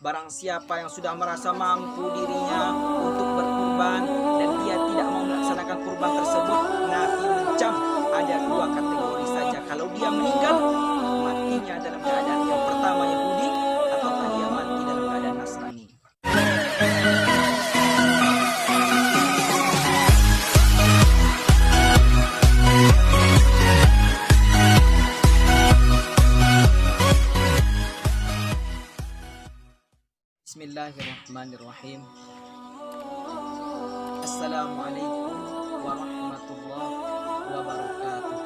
Barang siapa yang sudah merasa mampu dirinya untuk berkurban dan dia tidak mau melaksanakan kurban tersebut, Nabi mencam ada dua kategori saja. Kalau dia meninggal, matinya dalam keadaan yang pertama Yahudi ataukah dia mati dalam keadaan Nasrani. Bismillahirrahmanirrahim. Assalamualaikum warahmatullahi wabarakatuh.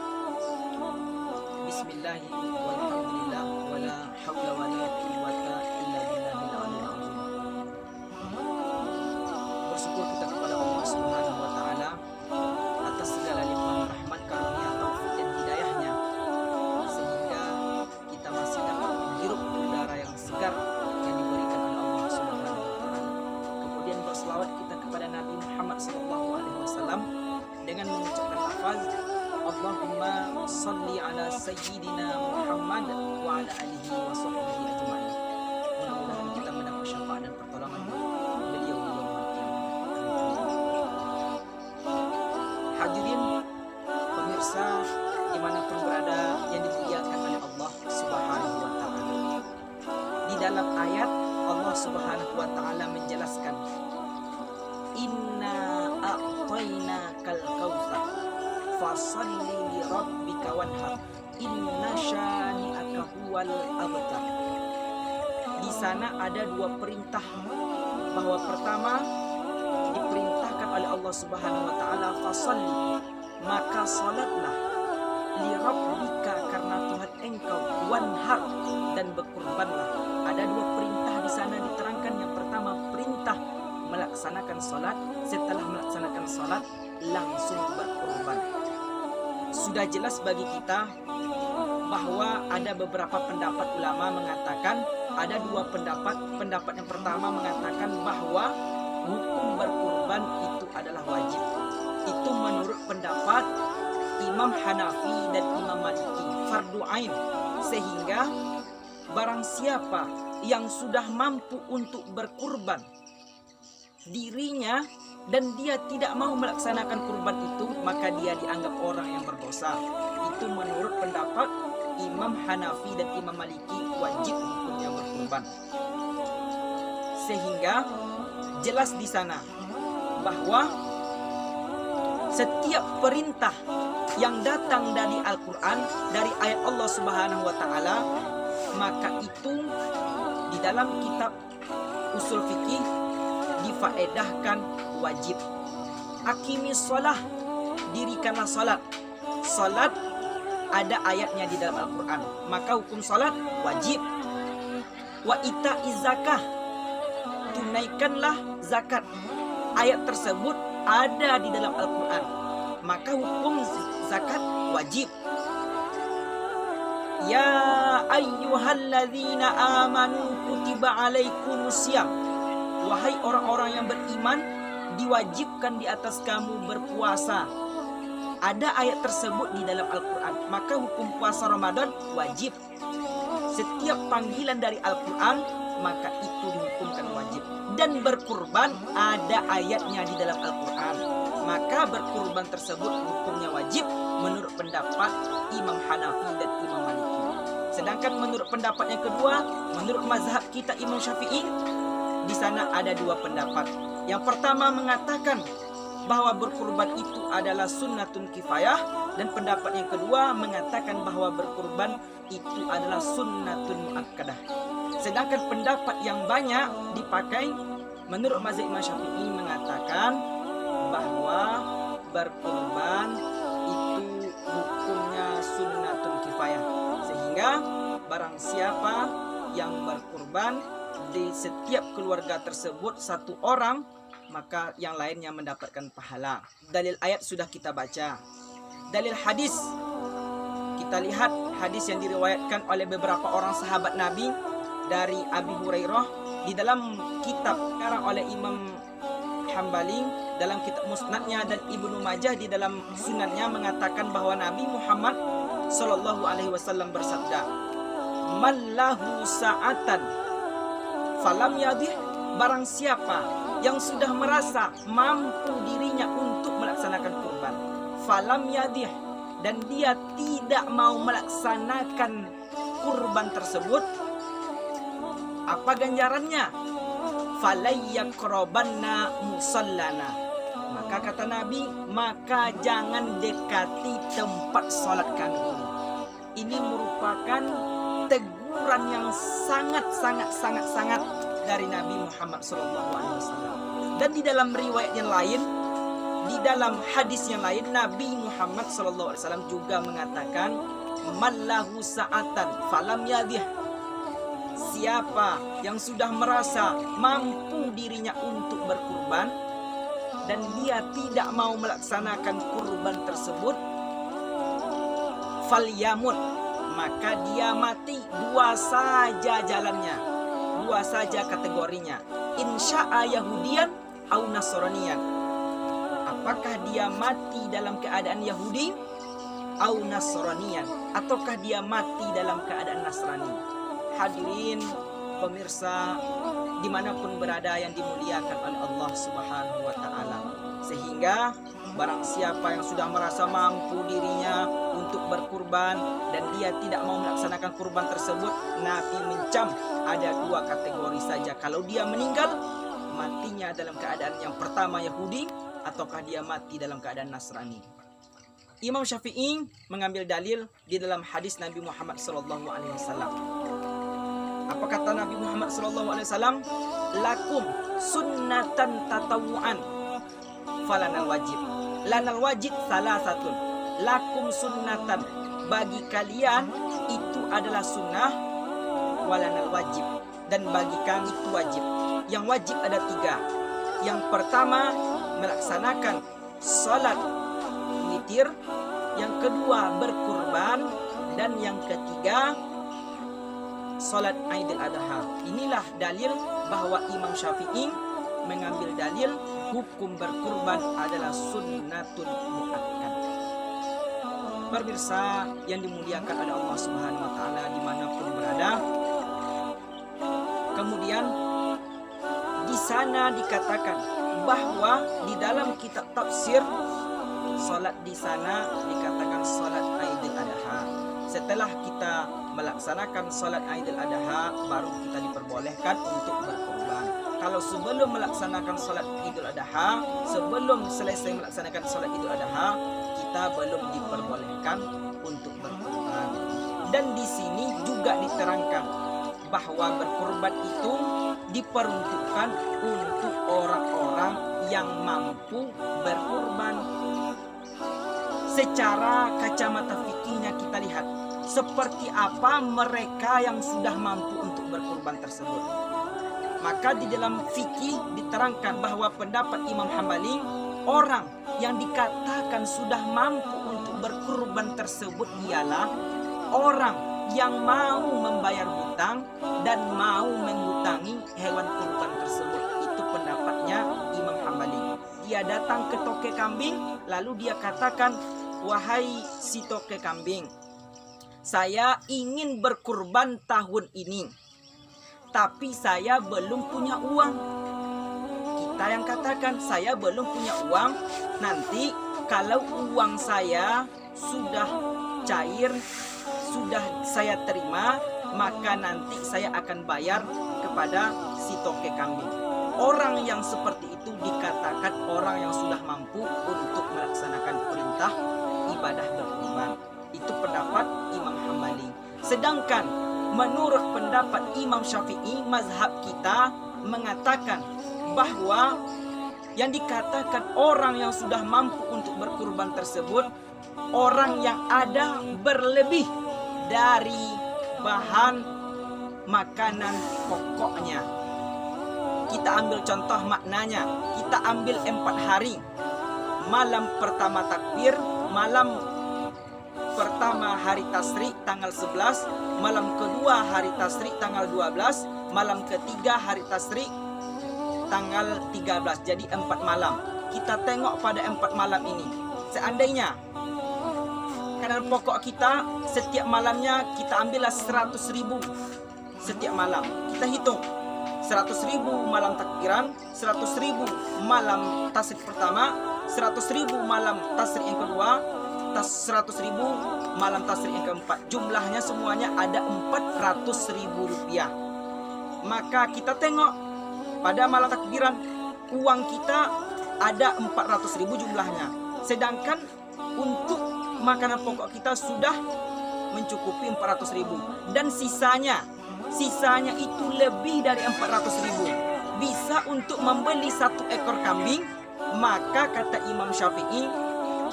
Bismillahi walhamdulillah wala hawla wala quwwata illa billahil aliyil azim. Bersyukur kita kepada Allah Subhanahu wa taala atas segala limpahan rahmat, karunia, taufik dan hidayahnya sehingga kita masih dapat menghirup udara yang segar yang diberikan oleh Allah Subhanahu wa taala. Kemudian berselawat kita kepada Nabi Muhammad SAW dengan mengucapkan lafaz Allahumma salli ala sayyidina Muhammad wa ala alihi wa sahbihi ajma'in. Mudah-mudahan kita mendapat syafaat dan pertolongan beliau di yaumul qiyamah. Hadirin pemirsa dimanapun berada yang dimuliakan oleh Allah Subhanahu wa taala. Di dalam ayat Allah Subhanahu wa taala menjelaskan Inna a'tainakal kautsar fasalli li rabbika wanhar inna syani'aka huwal abtar. Di sana ada dua perintah, bahwa pertama diperintahkan oleh Allah Subhanahu wa taala fasalli, maka salatlah, li rabbika, karena Tuhan engkau, wanhar, dan berkurbanlah. Ada dua perintah di sana diterangkan. Yang pertama perintah melaksanakan salat, setelah melaksanakan salat langsung berkurban. Sudah jelas bagi kita bahwa ada beberapa pendapat ulama mengatakan, ada dua pendapat. Pendapat yang pertama mengatakan bahwa hukum berkurban itu adalah wajib. Itu menurut pendapat Imam Hanafi dan Imam Maliki, fardu ain. Sehingga barang siapa yang sudah mampu untuk berkurban dirinya dan dia tidak mau melaksanakan kurban itu, maka dia dianggap orang yang berdosa. Itu menurut pendapat Imam Hanafi dan Imam Maliki, wajib hukumnya berkurban. Sehingga jelas di sana bahwa setiap perintah yang datang dari Al-Quran, dari ayat Allah Subhanahu wa taala, maka itu di dalam kitab usul fikih difaedahkan wajib. Aqimis shalah, dirikanlah salat. Salat ada ayatnya di dalam Al-Quran, maka hukum salat wajib. Wa ita'iz zakah, tunaikanlah zakat. Ayat tersebut ada di dalam Al-Quran, maka hukum zakat wajib. Ya ayyuhalladzina amanu kutiba alaikumusiyam, wahai orang-orang yang beriman, diwajibkan di atas kamu berpuasa. Ada ayat tersebut di dalam Al-Quran, maka hukum puasa Ramadan wajib. Setiap panggilan dari Al-Quran, maka itu dihukumkan wajib. Dan berkurban ada ayatnya di dalam Al-Quran, maka berkurban tersebut hukumnya wajib menurut pendapat Imam Hanafi dan Imam Maliki. Sedangkan menurut pendapat yang kedua, menurut mazhab kita Imam Syafi'i, di sana ada dua pendapat. Yang pertama mengatakan bahwa berkurban itu adalah sunnatun kifayah, dan pendapat yang kedua mengatakan bahwa berkurban itu adalah sunnatun muakkadah. Sedangkan pendapat yang banyak dipakai menurut mazhab Imam Syafi'i mengatakan bahwa berkurban itu hukumnya sunnatun kifayah, sehingga barang siapa yang berkurban di setiap keluarga tersebut satu orang, maka yang lainnya mendapatkan pahala. Dalil ayat sudah kita baca. Dalil hadis, kita lihat hadis yang diriwayatkan oleh beberapa orang sahabat Nabi dari Abi Hurairah di dalam kitab karang oleh Imam Hambali dalam kitab Musnadnya, dan Ibnu Majah di dalam Sunannya mengatakan bahwa Nabi Muhammad Sallallahu Alaihi Wasallam bersabda, "Man lahu sa'atan Falam yadih, barang siapa yang sudah merasa mampu dirinya untuk melaksanakan kurban. Falam yadih, dan dia tidak mau melaksanakan kurban tersebut, apa ganjarannya? Falayyaqrabanna musallana, maka kata Nabi, maka jangan dekati tempat sholat kami ini. Ini merupakan teguran yang sangat dari Nabi Muhammad SAW. Dan di dalam riwayat yang lain, di dalam hadis yang lain, Nabi Muhammad SAW juga mengatakan, mallahu sa'atan falam yadih, siapa yang sudah merasa mampu dirinya untuk berkurban dan dia tidak mau melaksanakan kurban tersebut, falyamut, maka dia mati. Dua saja jalannya, dua saja kategorinya. Insya'a Yahudian au Nasranian, apakah dia mati dalam keadaan Yahudi au Nasranian, ataukah dia mati dalam keadaan Nasrani. Hadirin pemirsa dimanapun berada yang dimuliakan oleh Allah Subhanahu wa ta'ala, sehingga barang siapa yang sudah merasa mampu dirinya untuk berkurban dan dia tidak mau melaksanakan kurban tersebut, Nabi mencam ada dua kategori saja. Kalau dia meninggal, matinya dalam keadaan yang pertama Yahudi, ataukah dia mati dalam keadaan Nasrani. Imam Syafi'i mengambil dalil di dalam hadis Nabi Muhammad SAW. Apa kata Nabi Muhammad SAW? Lakum sunnatan tatawuan falanal wajib. Lanal wajib salah satu. Lakum sunnatan, bagi kalian itu adalah sunnah, walanal wajib, dan bagi kami itu wajib. Yang wajib ada tiga. Yang pertama melaksanakan salat witir, yang kedua berkurban, dan yang ketiga salat Aidil Adha. Inilah dalil bahwa Imam Syafi'i mengambil dalil hukum berkurban adalah sunnatul muakkad. Pemirsa yang dimuliakan oleh Allah Subhanahu wa taala dimanapun berada. Kemudian di sana dikatakan bahwa di dalam kitab tafsir salat di sana dikatakan salat Aidil Adha. Setelah kita melaksanakan salat Aidil Adha, baru kita diperbolehkan untuk berkurban. Kalau sebelum melaksanakan salat Idul Adha, sebelum selesai melaksanakan salat Idul Adha, kita belum diperbolehkan untuk berkurban. Dan di sini juga diterangkan bahwa berkurban itu diperuntukkan untuk orang-orang yang mampu berkurban. Secara kacamata fikihnya kita lihat seperti apa mereka yang sudah mampu untuk berkurban tersebut. Maka di dalam fikih diterangkan bahwa pendapat Imam Hambali, orang yang dikatakan sudah mampu untuk berkurban tersebut ialah orang yang mau membayar hutang dan mau menghutangi hewan kurban tersebut. Itu pendapatnya Imam Hambali. Dia datang ke toke kambing, lalu dia katakan, wahai si toke kambing, saya ingin berkurban tahun ini, tapi saya belum punya uang. Kita yang katakan, saya belum punya uang. Nanti kalau uang saya sudah cair, sudah saya terima, maka nanti saya akan bayar kepada si toke kambing. Orang yang seperti itu dikatakan orang yang sudah mampu untuk melaksanakan perintah ibadah berkurban. Itu pendapat Imam Hambali. Sedangkan menurut pendapat Imam Syafi'i, mazhab kita mengatakan bahwa yang dikatakan orang yang sudah mampu untuk berkurban tersebut orang yang ada berlebih dari bahan makanan pokoknya. Kita ambil contoh maknanya. Kita ambil 4 hari. Malam pertama takbir, malam pertama hari tasrik tanggal 11, malam kedua hari tasrik tanggal 12, malam ketiga hari tasrik tanggal 13. Jadi 4 malam. Kita tengok pada 4 malam ini. Seandainya makanan pokok kita setiap malamnya kita ambillah 100.000 setiap malam. Kita hitung 100.000 malam takbiran, 100.000 malam tasrik pertama, 100.000 malam tasrik yang kedua, 100.000 malam tasrik yang keempat. Jumlahnya semuanya ada 400.000 rupiah. Maka kita tengok pada malam takbiran uang kita ada 400.000 jumlahnya. Sedangkan untuk makanan pokok kita sudah mencukupi 400.000 dan sisanya itu lebih dari 400.000, bisa untuk membeli 1 ekor kambing. Maka kata Imam Syafi'i,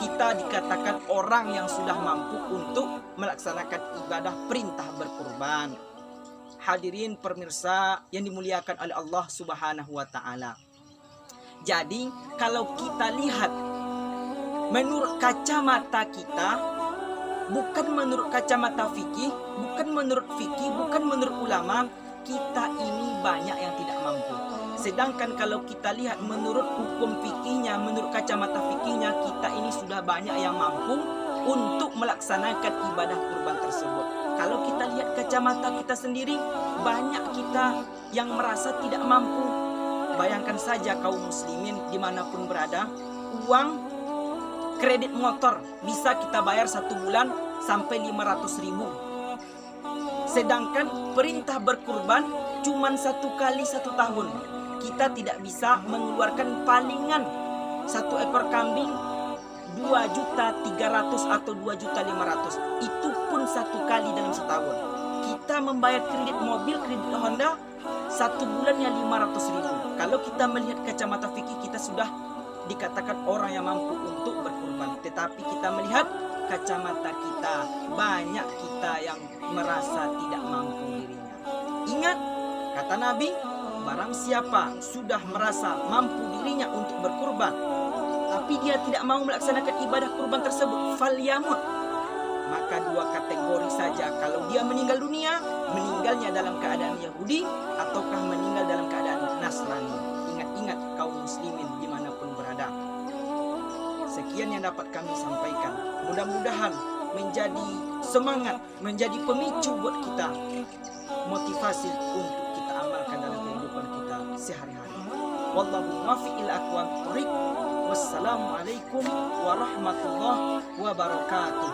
kita dikatakan orang yang sudah mampu untuk melaksanakan ibadah perintah berkurban. Hadirin pemirsa yang dimuliakan oleh Allah Subhanahu wa taala. Jadi kalau kita lihat menurut kacamata kita, bukan menurut kacamata fikih, bukan menurut ulama, kita ini banyak yang tidak mampu. Sedangkan kalau kita lihat menurut hukum fikihnya, menurut kacamata fikihnya, kita ini sudah banyak yang mampu untuk melaksanakan ibadah kurban tersebut. Kalau kita lihat kacamata kita sendiri, banyak kita yang merasa tidak mampu. Bayangkan saja kaum muslimin dimanapun berada, uang kredit motor bisa kita bayar 1 bulan sampai 500.000. Sedangkan perintah berkurban cuma 1 kali 1 tahun. Kita tidak bisa mengeluarkan palingan 1 ekor kambing 2.300.000 atau 2.500.000. Itu pun 1 kali dalam setahun. Kita membayar kredit mobil, kredit Honda 1 bulannya 500.000. Kalau kita melihat kacamata fikih, kita sudah dikatakan orang yang mampu untuk berkurban. Tetapi kita melihat kacamata kita, banyak kita yang merasa tidak mampu dirinya. Ingat kata Nabi, barang siapa sudah merasa mampu dirinya untuk berkurban, tapi dia tidak mau melaksanakan ibadah kurban tersebut, falyamut. Maka 2 kategori saja, kalau dia meninggal dunia, meninggalnya dalam keadaan Yahudi ataukah meninggal dalam keadaan Nasrani. Ingat-ingat kaum muslimin dimanapun berada. Sekian yang dapat kami sampaikan. Mudah-mudahan menjadi semangat, menjadi pemicu buat kita, motivasi untuk kita amalkan dalam kehidupan kita sehari-hari. Wallahu muwaffiq ila aqwamit thoriq. Wassalamualaikum warahmatullahi wabarakatuh.